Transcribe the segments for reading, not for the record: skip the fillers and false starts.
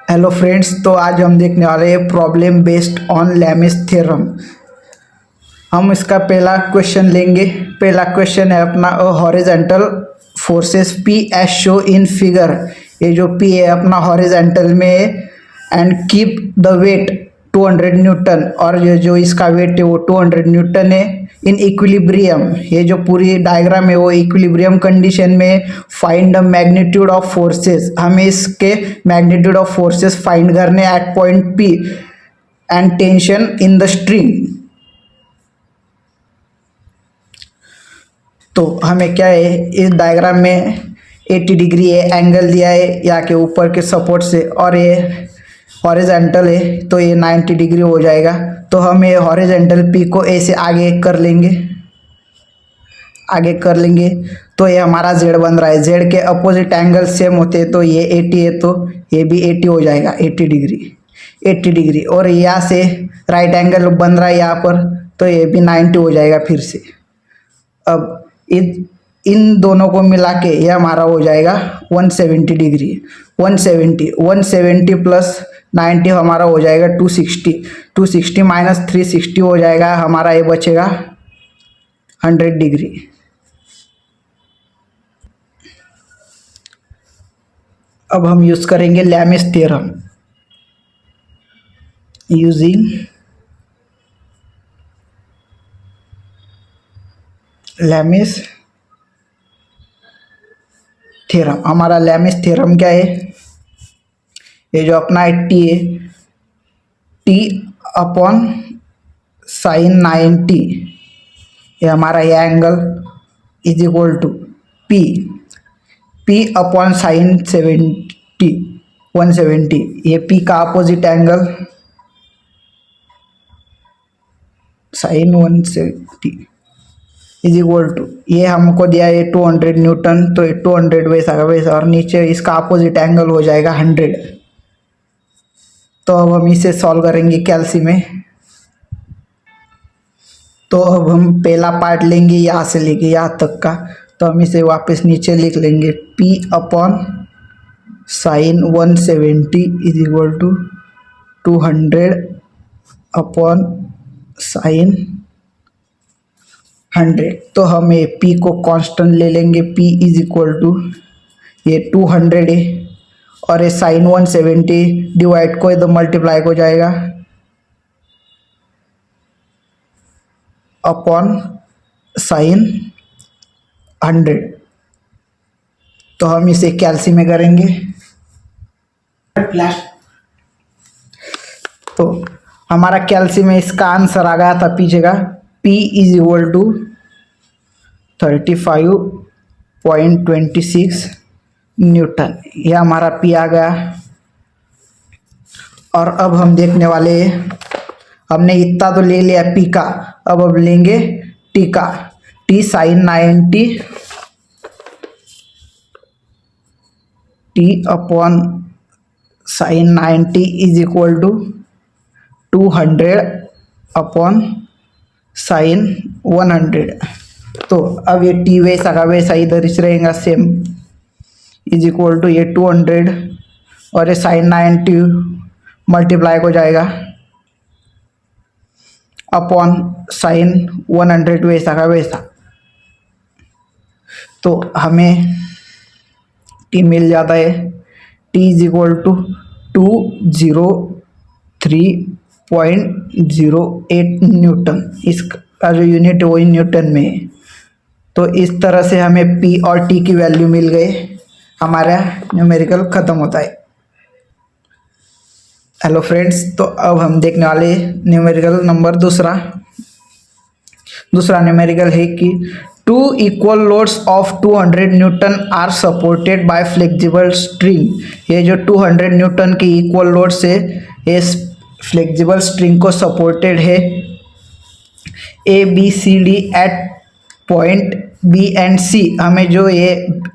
Hello friends, तो आज हम देखने वाले हैं problem based on Lami's theorem. हम इसका पहला क्वेश्चन लेंगे। पहला क्वेश्चन है अपना horizontal forces P as show in figure. ये जो पी है अपना हॉरिजॉन्टल में है and keep the weight 200 newton, और ये जो इसका वेट है वो 200 न्यूटन है इन इक्विलिब्रियम। ये जो पूरी डायग्राम है वो इक्विलिब्रियम कंडीशन में। Find the magnitude of forces, हमें इसके मैग्नीट्यूड ऑफ फोर्सेस फाइंड करने at point P and tension in the string. तो हमें क्या है, इस डायग्राम में 80 डिग्री है एंगल दिया है या के ऊपर के सपोर्ट से, और ये हॉरिजॉन्टल है तो ये 90 डिग्री हो जाएगा। तो हम ये हॉरिजॉन्टल पी को ऐसे आगे कर लेंगे, तो ये हमारा जेड बन रहा है। जेड के अपोजिट एंगल सेम होते हैं, तो ये 80 है तो ये भी 80 हो जाएगा, 80 डिग्री। और यहाँ से राइट एंगल बन रहा है यहाँ पर, तो ये भी 90 हो जाएगा फिर से। अब इन दोनों को मिला के ये हमारा हो जाएगा 170 डिग्री। 170 प्लस 90 हमारा हो जाएगा 260 माइनस 360 हो जाएगा हमारा, ये बचेगा 100 डिग्री। अब हम यूज करेंगे Lami's theorem. Using Lami's theorem. हमारा लैमिस थ्योरम क्या है, ये जो अपना टी है, टी अपॉन साइन 90, ये हमारा ये angle is equal to P upon sine 170। ये पी का opposite angle sine 170 is equal to, ये हमको दिया है 200 न्यूटन, तो ये 200 वैसा का वैसा, और नीचे इसका अपोजिट एंगल हो जाएगा 100। तो अब हम इसे सॉल्व करेंगे कैल्सी में। तो अब हम पहला पार्ट लेंगे यहाँ से लेके यहाँ तक का, तो हम इसे वापस नीचे लिख लेंगे। P upon sine 170 is equal to 200 upon sine 100। तो हम ये पी को कांस्टेंट ले लेंगे। पी इज इक्वल टू ये 200 है, और ये साइन 170 डिवाइड को इधर मल्टीप्लाई हो जाएगा अपॉन साइन 100। तो हम इसे कैल्सी में करेंगे। तो हमारा कैल्सी में इसका आंसर आ गया था पीछे का, P is equal to 35.26 newton. यह हमारा P आ गया। और अब हम देखने वाले, हमने इतना तो ले लिया P का, अब लेंगे T का। T sine 90 T upon sine 90 is equal to 200 upon sine 100। तो अब ये T वैसा का वैसा इधर इस रहेगा सेम, इज इक्वल टू ये 200 और ये साइन 90 मल्टीप्लाई हो जाएगा अपॉन साइन 100 वैसा का वैसा। तो हमें T मिल जाता है, T is equal to 203.08 newton. इसका जो यूनिट है वो न्यूटन में है। तो इस तरह से हमें P और T की वैल्यू मिल गई, हमारा न्यूमेरिकल ख़त्म होता है। हेलो फ्रेंड्स, तो अब हम देखने वाले न्यूमेरिकल नंबर दूसरा न्यूमेरिकल है कि 2 equal loads of 200 newton are supported by flexible string. ये जो 200 न्यूटन की इक्वल लोड से इस फ्लेक्सिबल स्ट्रिंग को सपोर्टेड है। A B C D at point B and C, हमें जो ये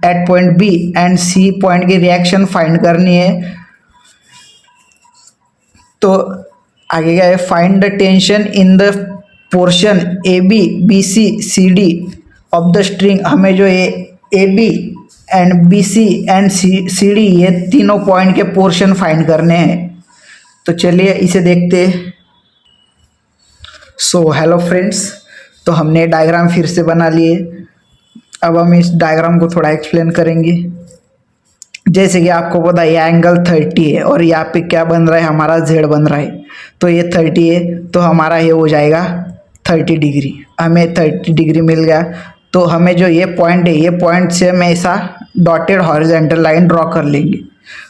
at point B and C point की रिएक्शन फाइंड करनी है। तो आगे क्या है, find the tension in the portion A B B C C D of the string. हमें जो ये A B and B C and C D, ये तीनों पॉइंट के पोर्शन फाइंड करने हैं। तो चलिए इसे देखते हैं। सो हेलो फ्रेंड्स, तो हमने डायग्राम फिर से बना लिए। अब हम इस डायग्राम को थोड़ा एक्सप्लेन करेंगे। जैसे कि आपको पता है ये एंगल 30 है और यहाँ पे क्या बन रहा है, हमारा जेड बन रहा है। तो ये 30 है तो हमारा ये हो जाएगा 30 डिग्री। हमें 30 डिग्री मिल गया। तो हमें जो ये पॉइंट है, ये पॉइंट से हम ऐसा डॉटेड हॉरिजॉन्टल लाइन ड्रॉ कर लेंगे।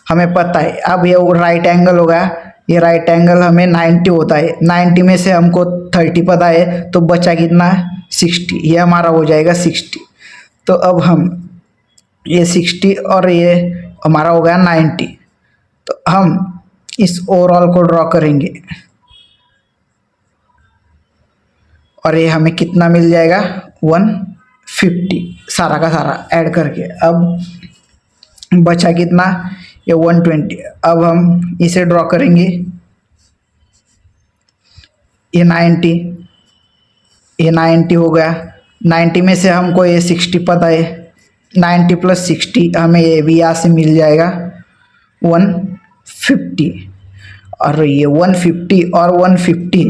हमें पता है अब ये राइट एंगल होगा, ये राइट एंगल हमें 90 होता है। 90 में से हमको 30 पता है, तो बचा कितना, 60। ये हमारा हो जाएगा 60। तो अब हम ये 60 और ये हमारा हो गया 90। तो हम इस ओवरऑल को ड्रॉ करेंगे और ये हमें कितना मिल जाएगा, 150 सारा का सारा ऐड करके। अब बचा कितना, ये 120। अब हम इसे ड्रॉ करेंगे, ये 90, ये 90 हो गया। 90 में से हमको ये 60 पता है, 90 + 60 हमें ये भी यहाँ से मिल जाएगा 150। और ये 150 और 150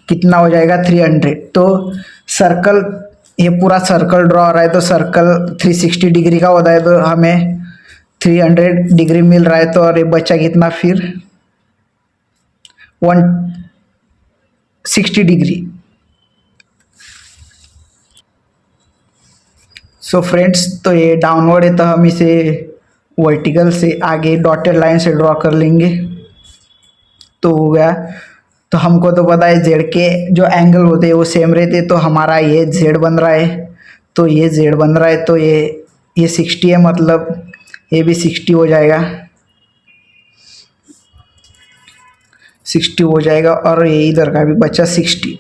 कितना हो जाएगा, 300। तो सर्कल, ये पूरा सर्कल ड्रॉ हो रहा है। तो सर्कल 360 डिग्री का होता है, तो हमें 300 डिग्री मिल रहा है। तो और ये बचा कितना फिर, 160 डिग्री। सो फ्रेंड्स, तो ये डाउनवर्ड है, तो हम इसे वर्टिकल से आगे डॉटेड लाइन से ड्रॉ कर लेंगे। तो हो गया। तो हमको तो पता है जेड के जो एंगल होते हैं वो सेम रहते, तो हमारा ये जेड बन रहा है। तो ये जेड बन रहा है, तो ये 60 है, मतलब ये भी 60 हो जाएगा, 60 हो जाएगा। और ये इधर का भी बचा 60,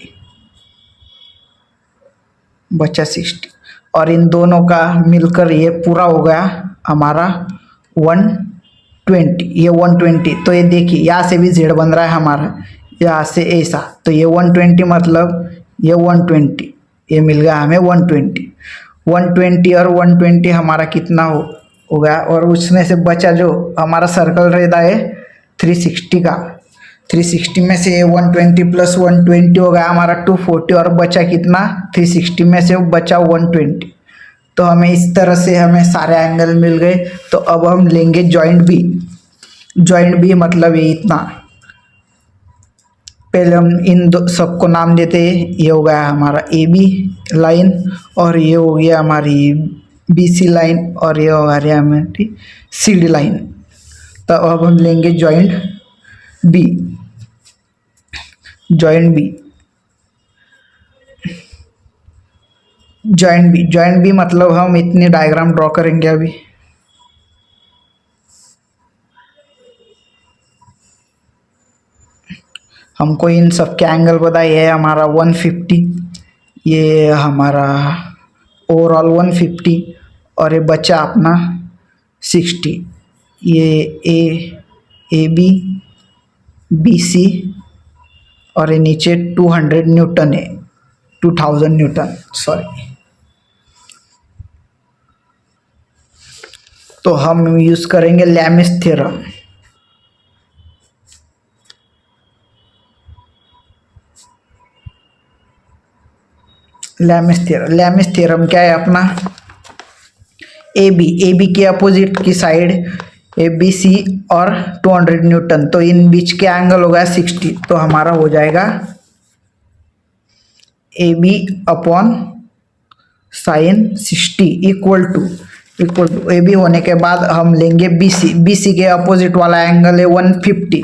बचा 60। और इन दोनों का मिलकर ये पूरा हो गया हमारा 120। ये 120, तो ये देखिए यहाँ से भी जेड बन रहा है हमारा, यहाँ से ऐसा। तो ये 120 मतलब ये 120, ये मिल गया हमें 120। 120 और 120 हमारा कितना हो गया। और उसमें से बचा जो हमारा सर्कल रहता है 360 का, 360 में से 120 + 120 हो गया हमारा 240। और बचा कितना, 360 में से बचा 120। तो हमें इस तरह से हमें सारे एंगल मिल गए। तो अब हम लेंगे जॉइंट बी। जॉइंट बी मतलब ये इतना। पहले हम इन दो सबको नाम देते हैं। ये हो गया हमारा ए बी लाइन, और ये हो गया हमारी बी सी लाइन, और ये हो गया हमारी सी डी लाइन। तो अब हम लेंगे joint B. Joint B, joint B, joint B मतलब हम इतनी डायग्राम ड्रॉ करेंगे अभी। हमको इन सब के एंगल पता है। ये हमारा 150, ये हमारा ओवरऑल 150, और ये बचा अपना 60। ये ए बी, बी सी, और ये नीचे 200 न्यूटन है, 2000 न्यूटन, सॉरी। तो हम यूज़ करेंगे लैमिस थ्योरम। लैमिस थ्योरम क्या है अपना, ए बी के अपोजिट की साइड ए बी सी और 200 न्यूटन। तो इन बीच के एंगल होगा 60। तो हमारा हो जाएगा A B upon sine 60 equal to A B होने के बाद हम लेंगे बी सी के अपोजिट वाला एंगल है 150।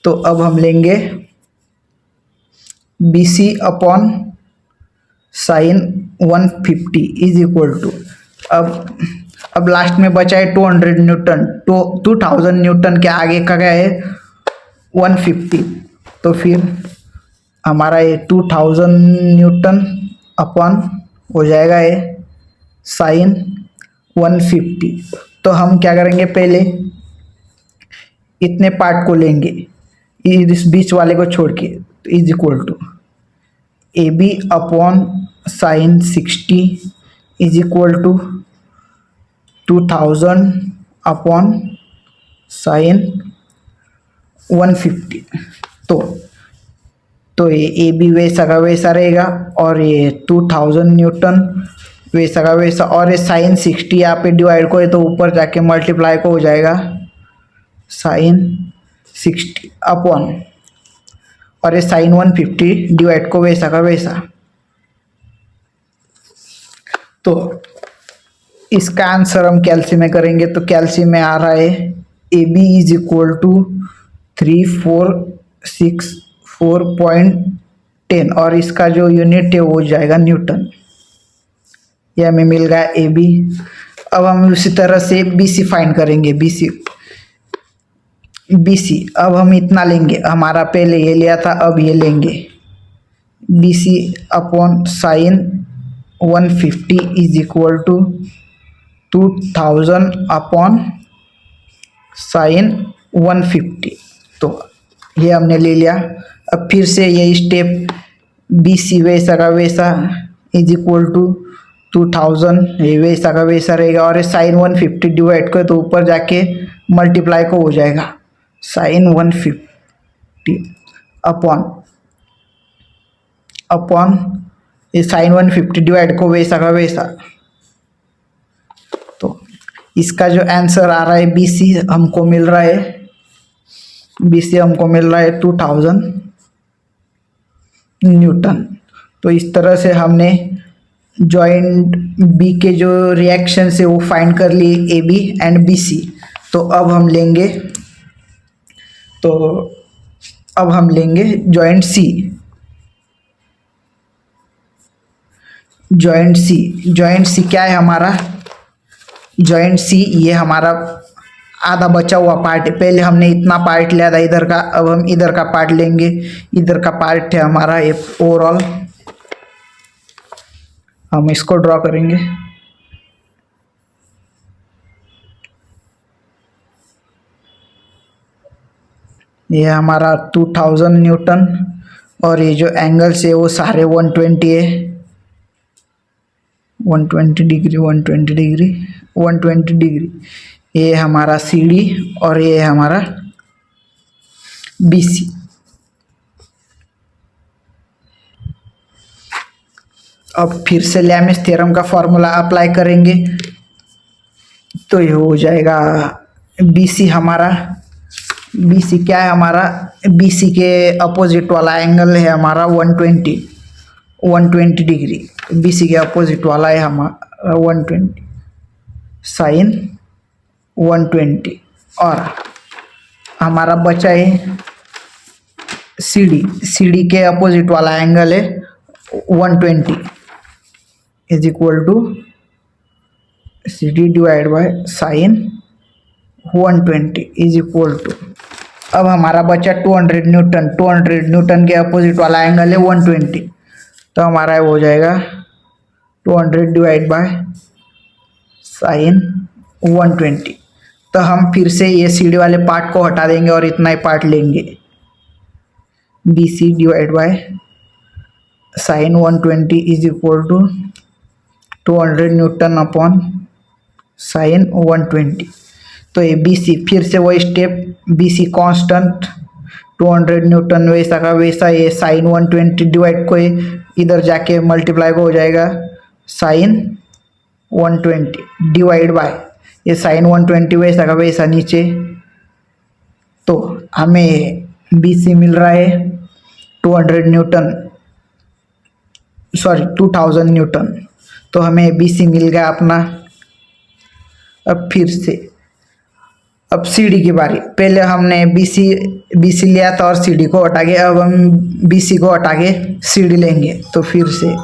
तो अब हम लेंगे B C upon sine 150 is equal to, अब लास्ट में बचा है 200 न्यूटन। तो 2000 न्यूटन के आगे का क्या है, 150। तो फिर हमारा ये 2000 न्यूटन अपॉन हो जाएगा ये साइन 150। तो हम क्या करेंगे, पहले इतने पार्ट को लेंगे, इस बीच वाले को छोड़ के, is equal to A B upon sine 60 is equal to 2000 upon sine 150। तो ये ए बी वैसा का वैसा रहेगा और ये 2000 न्यूटन वैसा का वैसा, और ये साइन 60 यहाँ पे डिवाइड को है तो ऊपर जाके मल्टीप्लाई को हो जाएगा साइन 60 अपॉन, और ये साइन 150 डिवाइड को वैसा का वैसा। तो इसका आंसर हम कैल्सी में करेंगे तो कैल्सी में आ रहा है A B is equal to 3464.10 और इसका जो यूनिट है वो हो जाएगा न्यूटन। यह हमें मिल गया ए बी। अब हम उसी तरह से बी सी फाइंड करेंगे। बी सी अब हम इतना लेंगे, हमारा पहले ये लिया था अब ये लेंगे B C upon sine 150 is equal to 2000 upon sine 150। तो ये हमने ले लिया। अब फिर से यही स्टेप बी सी वैसा का वैसा इज इक्वल टू 2000 ये वैसा का वैसा रहेगा, और साइन 150 डिवाइड कर तो ऊपर जाके मल्टीप्लाई को हो जाएगा साइन 150 अपॉन ये साइन 150 डिवाइड को वैसा का वैसा। तो इसका जो आंसर आ रहा है बी सी हमको मिल रहा है 2000 न्यूटन। तो इस तरह से हमने जॉइंट बी के जो रिएक्शन है वो फाइंड कर लिए A B and B C. तो अब हम लेंगे जॉइंट सी। जॉइंट सी क्या है हमारा? जॉइंट सी ये हमारा आधा बचा हुआ पार्ट है। पहले हमने इतना पार्ट लिया था इधर का, अब हम इधर का पार्ट लेंगे। इधर का पार्ट है हमारा ये ओवरऑल, हम इसको ड्रॉ करेंगे। ये हमारा 2000 न्यूटन और ये जो एंगल्स है वो सारे 120 है, 120 डिग्री। ये हमारा सी डी और ये हमारा बी सी। अब फिर से लैमिस थ्योरम का फॉर्मूला अप्लाई करेंगे तो ये हो जाएगा बी सी क्या है हमारा? बी सी के अपोजिट वाला एंगल है हमारा 120 डिग्री। बी सी के अपोजिट वाला है हमारा 120 साइन 120, और हमारा बचा है सी डी के अपोजिट वाला एंगल है 120 is equal to C D divide by sine 120 is equal to, अब हमारा बचा 200 न्यूटन के अपोजिट वाला एंगल है 120। तो हमारा वो हो जाएगा 200 डिवाइड बाय साइन 120। तो हम फिर से ये सी डी वाले पार्ट को हटा देंगे और इतना ही पार्ट लेंगे B C divide by sine 120 is equal to 200 newton upon sine 120। तो ये बी सी फिर से वही step, B C constant 200 newton वैसा का वैसा, ये साइन 120 डिवाइड को इधर जाके मल्टीप्लाई को हो जाएगा साइन 120 डिवाइड बाय ये साइन 120 वैसा का वैसा नीचे। तो हमें बी सी मिल रहा है 2000 न्यूटन। तो हमें बी सी मिल गया अपना। अब फिर से अब सी डी की बारी। पहले हमने बी सी लिया था और सी डी को हटा के, अब हम बी सी को हटा के सी डी लेंगे। तो फिर से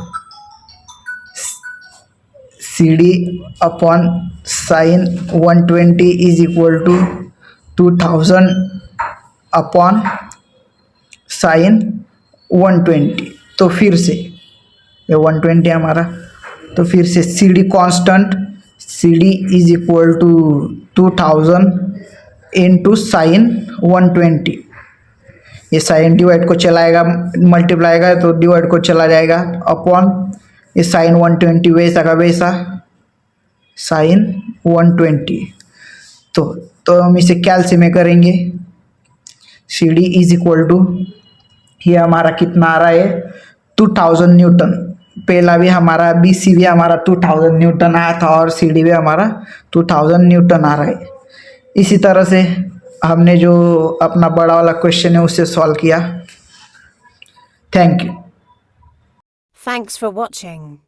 C D upon sine 120 is equal to 2000 upon sine 120। तो फिर से ये 120 हमारा, तो फिर से C D constant, C D is equal to 2000 into sine 120। ये साइन डिवाइड को चलाएगा, मल्टीप्लाएगा तो डिवाइड को चला जाएगा अपॉन ये साइन 120 वैसा का वैसा साइन 120। तो हम इसे कैलसी में करेंगे। C D is equal to, ये हमारा कितना आ रहा है 2000 न्यूटन। पहला भी हमारा बी सी भी हमारा 2000 न्यूटन आया था और सी डी भी हमारा 2000 न्यूटन आ रहा है। इसी तरह से हमने जो अपना बड़ा वाला क्वेश्चन है उसे सॉल्व किया। Thank you. Thanks for watching.